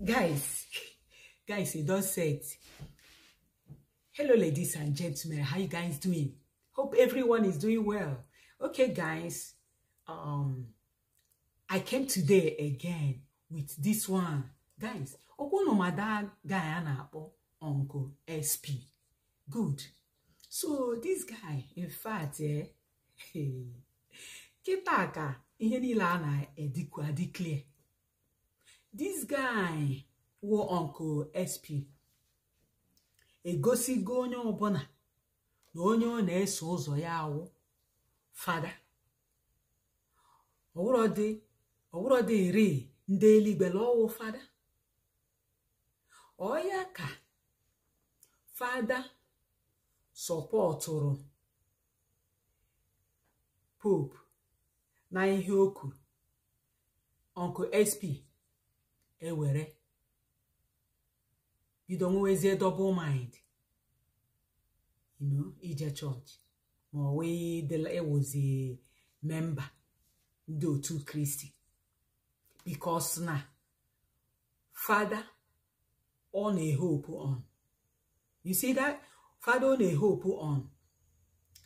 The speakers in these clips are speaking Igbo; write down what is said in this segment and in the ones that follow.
Guys, it does set. Hello, ladies and gentlemen. How you guys doing? Hope everyone is doing well. Okay, guys. I came today again with this one. Guys, okono mada guy anapo Uncle SP. Good. So this guy, in fact, kitaka ihe niile ana declare. This guy wo Uncle SP egosigo onye ọbụla na onye ọ na-eso ụzọ ya awụ fada. Ọwụrọdị iri ndị eluigwe lọwụ fada. Oya ka fada sọpọtụrụ Pope na ihe o kwuru. Uncle SP ewere bido nwezie double mind, ije church ma wee was a member ndị otu Kristi, because na father on a hope on. You see that father on a hope on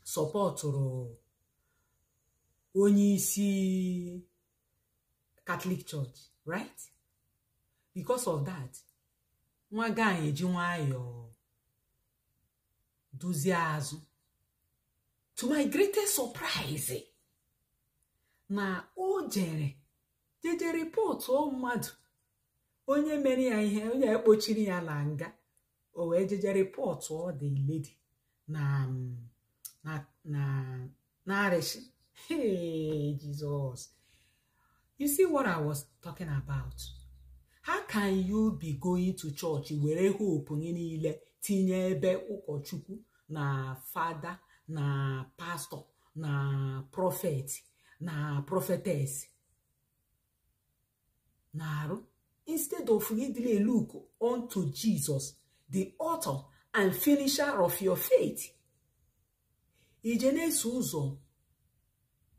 support onye isi Catholic Church, right? Because of that, nwa guy eji nwayọ duzie azụ. To my greatest surprise, na o jere report o mmadụ onye mere ya ihe, onye ekpochiri ya na nga, o wee jeje report o the lady na arishi. Hey, Jesus. You see what I was talking about? How can you be going to church where hope niile tinye ebe ụkọchukwu na father na pastor na prophet na prophetess narụ, instead of you look unto Jesus, the author and finisher of your faith? Ije na-eso ụzọ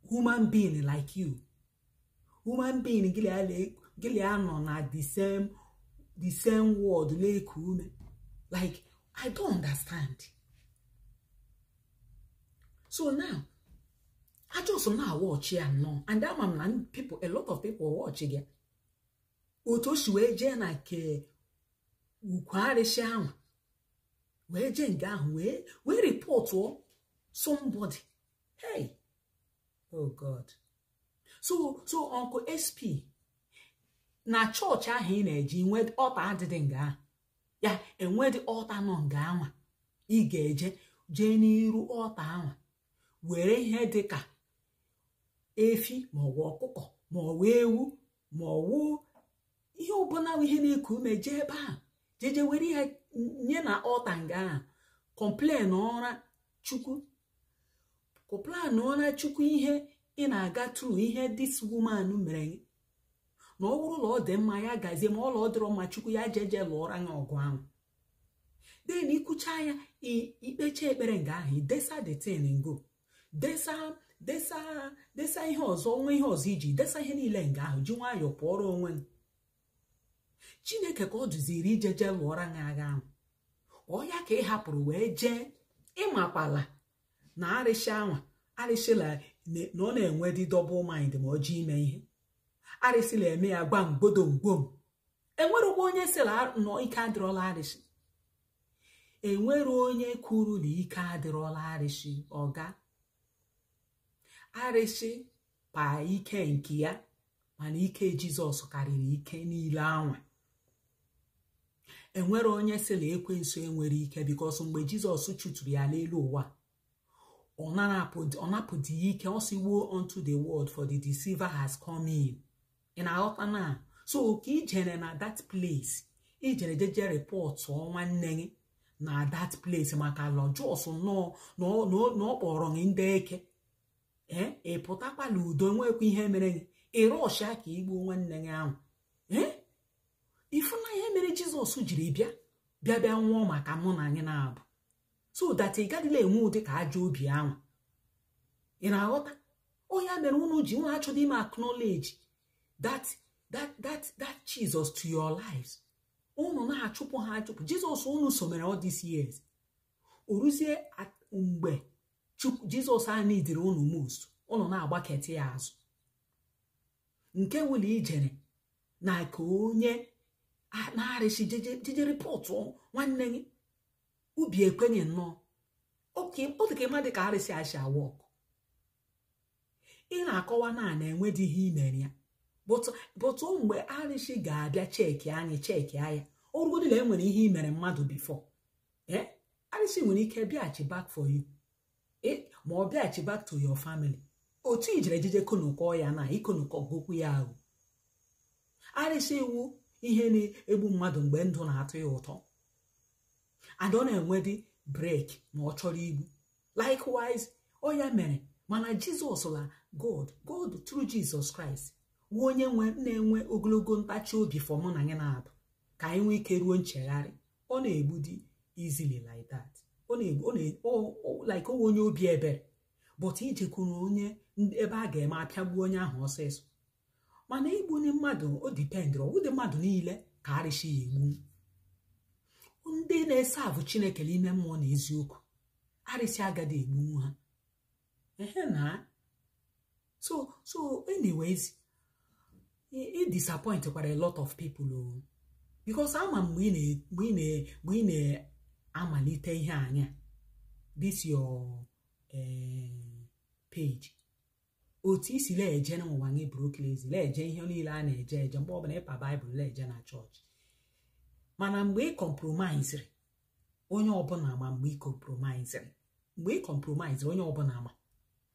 human being like you. Human being Giliano na the same word like I don't understand. So now I just now watch here now, and that man people, a lot of people watch again. Otoshwe jena ke ukware shamu we jenga we report to somebody. Hey, oh God. So Uncle SP na church ahụ ị na-eji nwed ọta adịdị nga ya, enwedị ọta nọ nga anwa ị ga-eje jee n'iru ọta anwa were ihe dịka efi ma ọwụ ọkụkọ ma ọwụ ewu ma ọwụ ihe ọbụla ihe na-eku ume jee ebe a jeje were ihe nye na ọta nga ahụ, complain ọra Chukwu ihe ị na-aga through ihe this woman mere. Na ọ bụrụ na ọ dị mma ya gazie, ma ọ dịrọ mma Chukwu ya jeje lụọra ya ọgụ ahụ. Then ikucha ya ikpecha ekpere nga ahụ, desa the thing ngo. Desa ihe ọzọ, onwe ihe ọzọ iji desa ihe niile nga ahụ, ji nwayọ pụọrọ onwe. Chineke ka ọ duziri ijeje lụọra ya agha ahụ. Ọ ya ka ị hapụrụ wee jee ịmakwala na arịshịla na ọ na-enwe dị double mind ma ọ ji ime ihe. Arịsịla eme ya gbam gbom. Enwere onye sịla nọ ike adịrọla arịshị. Enwere onye kwuru na ike adịrọla arịshị. Ọga arịshị pa ike nke ya, mana ike Jizọs karịrị ike niile anwa. Enwere onye sịla ekwensu enwere ike, because mgbe Jizọs chụtụrụ ya n'elu ụwa, ọ napụdị ike, ọ siwo unto the world, for the deceiver has come in. In our na so ka ijere na that place, ijere jeje report nwanne na that place maka lojos no kpọrọ gị ndị eke ị pụtakwala udo, nwekwa ihe mere ị rọsha ka igbo nwanne gị ahụ. Ifuna ihe mere Jizọs jiri bịa nwụọ maka mụ na anyị na-abụ, so that ị gadịla enwe ụdị ka ajọ obi ahụ. Ị na-aghọta? O ya mere unu achọghị ime acknowledge that Jesus to your lives. unu na-achụpụ ha achụpụ. Jizọs unu somere all these years. Oruzie mgbe Jizọs a nidiri unu most, unu na-agbaketi ya azụ. Nke wụlụ ijere na ka onye na-arịsị jeje rịpọtụ nwanne gị ubi ekwenye nnọọ. Ọ dị ka ịma dị ka arịsị asha wọk. Ị na-akọwa na-enwe dị ihe imere ya. Bụtụ mgbe arịsị ga-abịa cheki anya ọrụgodị na enwere ihe imere mmadụ bifo. Arịsị nwere ike bịaghachi back for you. Ma ọ bịaghachi back to your family. Otu ijere jeje konukọ ya na ikonukọ gokwu ya ahụ. Arịsị iwu ihe na-egbu mmadụ mgbe ndụ na-atụ ya ụtọ. And ọ na-enwe dị break ma ọ chọrọ igbu. Likewise, ọ ya mere mana Jizọs la God through Jesus Christ nwe onye na-enwe ogologo ntachi obi for mụ na gị na-abụ ka anyị nwee ike ruo nchegharị. Ọ na-egbu dị easily like that. Ọ na-egbu like onye obi ebere. But ijekwuru onye ebe a ga-eme apịagbuo onye ahụ ọsịsọ. Mana igbu ndị mmadụ o dipendịrị ọwụdị mmadụ niile ka arịsị ya egbu. Ndị na-esavụ Chineke n'ime mmụọ na eziokwu arịsị agadi egbu ha. Na so anyways, it disappointed a lot of people because ama mgbe ị na-amalite ihe anya this your page otu isi leje n'ụwa gị brokles leje ihe niile a na-eje mgbe ọbụla ịpa Baịbụl leje na chọọchị. Mana mgbe ị compromisere onye ọbụla ama mgbe ị compromisere onye ọbụla ama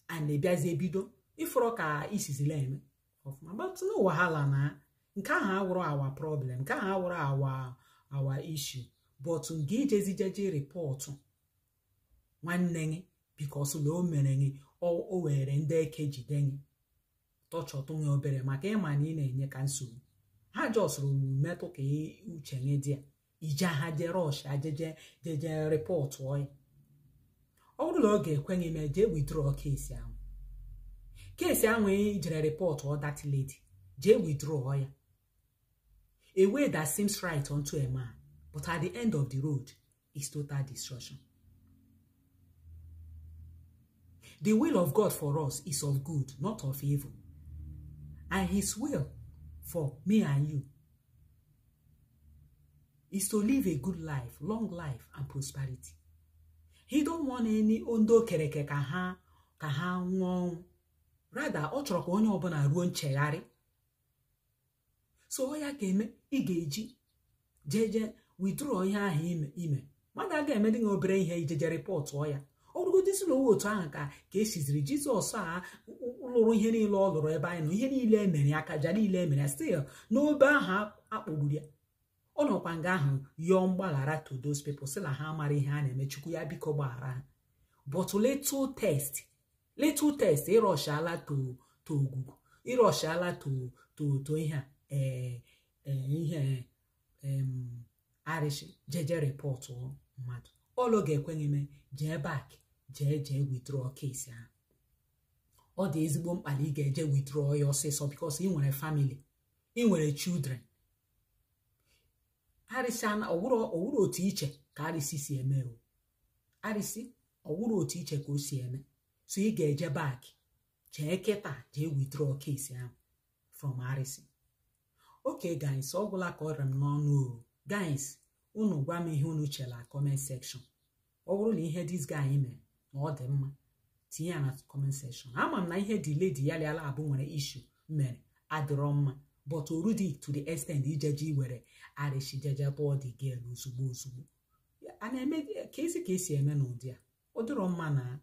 and bịazie bido ifụrụ ka isizile eme ọfụma. But no wahala na nke ahụ awụrụ our problem, nke ahụ awụrụ our issue. But nke ijezi jeje rịpọtụ nwanne gị because na o mere gị o were ndị eke jide gị tọchọtụ gị obere maka ịma na ị na-enye ka nsogbu. Ha jọsụrụ metụ ka uche gị dị ya ije ha je rush jeje rịpọtụ ọya. Ọ bụrụ na ọ ga-ekwenye ime jee withdraw keesi ahụ ijere rịpọtụ ọ that lady jee withdraw ya. A way that seems right unto a man, but at the end of the road is total destruction. The will of God for us is of good, not of evil. And his will for me and you is to live a good life, long life and prosperity. He don't want any ondo kereke ka ha nwụọ. Rather, ọ chọrọ ka onye ọbụla ruo nchegharị. So ọ ya ga-eme ị ga-eji jeje withdraw ihe ahụ ime. Mmadụ a ga-eme dị obere ihe ijeje rịpọtụ ọ ya. Ọrụgodisi na otu ahụ ka esiziri Jizọs a lụrụ ihe niile ọ lụrụ ebe anyị nọ, ihe niile emere aka ja niile emere still n'obe ahụ akpọgburu ya. Ọ nọkwa nga ahụ yọọ mgbaghara to those people sị na ha amara ihe a na-eme, Chukwu ya biko gbaghara ha. But little test ịrọshala to ogugu, ịrọshala to ihe arịsị jeje rịpọtụ mmadụ. Ọlụ ga-ekwenye ime jee back jee withdraw case ahụ. Ọ dị ezigbo mkpa na ị ga-eje withdraw ya ọsịsọ because ị nwere family, ị nwere children. Arịsị ọwụrụ otu iche ka arịsị si eme o. Arịsị ọwụrụ otu iche ka o si eme. So ị ga-eje back jee kịta jee withdraw case ahụ from arịsị. Okay guys, ọ gwụla ka ọ rem n'ọnụ o. Guys, unu gwa m ihe unu chela comment section. Ọ bụrụ na ihe this guy mere na ọ dị mma tinye ya na comment section. Ama m na ihe lady ya lịala abụ nwere issue mere adịrọ mma, but orudi to the extent ijeje iwere arịsị jeje tụọ the girl ozugbo. A na-eme ka esi eme n'ụdị a ọ dịrọ mma na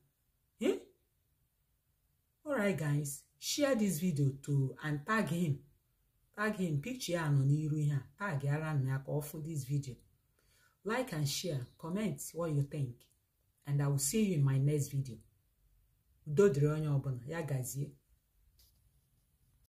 Alright guys, share this video to and tag him picture ya nọ n'iru ihe a, tag ara nụ ya ka ọ fụ this video. Like and share, comment what you think, and I will see you in my next video. Udo dịrị onye ọbụla, ya gazie.